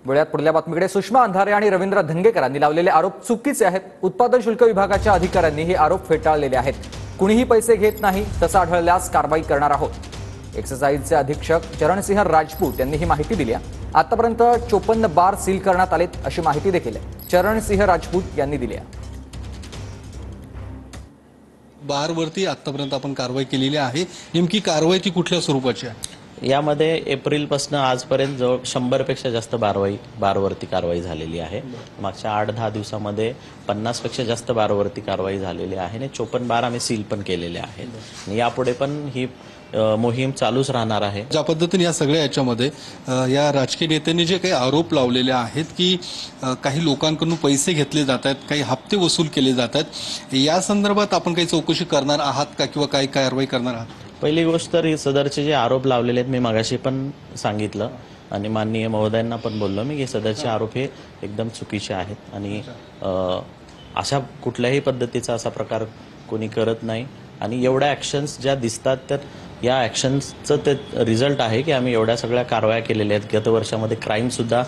वेळात पुढल्या बातमीकडे सुषमा अंधारे आणि रवींद्र धंगेकरांनी लावलेले आरोप चुकीचे आहेत. उत्पादन शुल्क विभागाच्या अधिकाऱ्यांनी हे आरोप फेटाळलेले आहेत. कुणीही पैसे घेत नाही, तसं आढळल्यास कारवाई करणार आहोत. एक्साइजचे अधीक्षक चरणसिंह राजपूत यांनी ही माहिती दिली आहे. आतापर्यंत 54 बार सील करण्यात आलेत अशी माहिती देखील चरणसिंह राजपूत यांनी दिली आहे. बारवरती आतापर्यंत आपण कारवाई केलेली आहे. नेमकी कारवाई ती कुठल्या स्वरूपाची आहे? यामध्ये एप्रिलपासून आजपर्यंत जवळ 100 पेक्षा जास्त बारवरती कारवाई झालेली आहे. मागच्या 8-10 दिवसामध्ये 50 पेक्षा जास्त बारवरती कारवाई झालेली आहे आणि 54 बार आम्ही सील पण केलेले आहेत. यापुढे पण ही मोहीम चालूच राहणार आहे. ज्या पद्धतीने या सगळ्या याच्यामध्ये या राजकीय नेत्यांनी जे काही आरोप लावलेले आहेत की काही लोकांकडून पैसे घेतले जात आहेत, काही हप्ते वसूल केले जात आहेत, या संदर्भात आपण काही चौकशी करणार आहात का किंवा काही कारवाई करणार आहात? पहिली गोष्ट तर सदरचे जे आरोप लावलेले आहेत मी मगाशी पण सांगितलं आणि माननीय महोदयांना पण बोललो मी की सदरचे आरोप हे एकदम चुकीचे आहेत आणि अशा कुठल्याही पद्धतीचा असा प्रकार कोणी करत नाही. आणि एवढ्या ॲक्शन्स ज्या दिसतात तर या ॲक्शन्सचं ते रिझल्ट आहे की आम्ही एवढ्या सगळ्या कारवाया केलेल्या आहेत. गत वर्षामध्ये क्राईमसुद्धा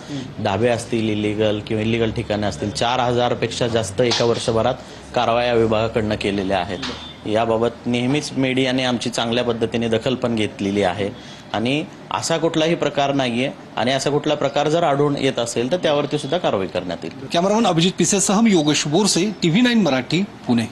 ढाबे असतील, इलिगल किंवा इलिगल ठिकाणे असतील, 4000 पेक्षा जास्त एका वर्षभरात कारवाया विभागाकडनं केलेल्या आहेत. याबाबत नेहमीच मीडियाने आमची चांगल्या पद्धतीने दखल पण घेतलेली आहे आणि असा कुठलाही प्रकार नाहीये आणि असा कुठला प्रकार जर आढळून येत असेल तर त्यावरती सुद्धा कारवाई करण्यात येईल. कॅमेरामन अभिजित पिसेसह योगेश बोरसे, TV9 मराठी, पुणे.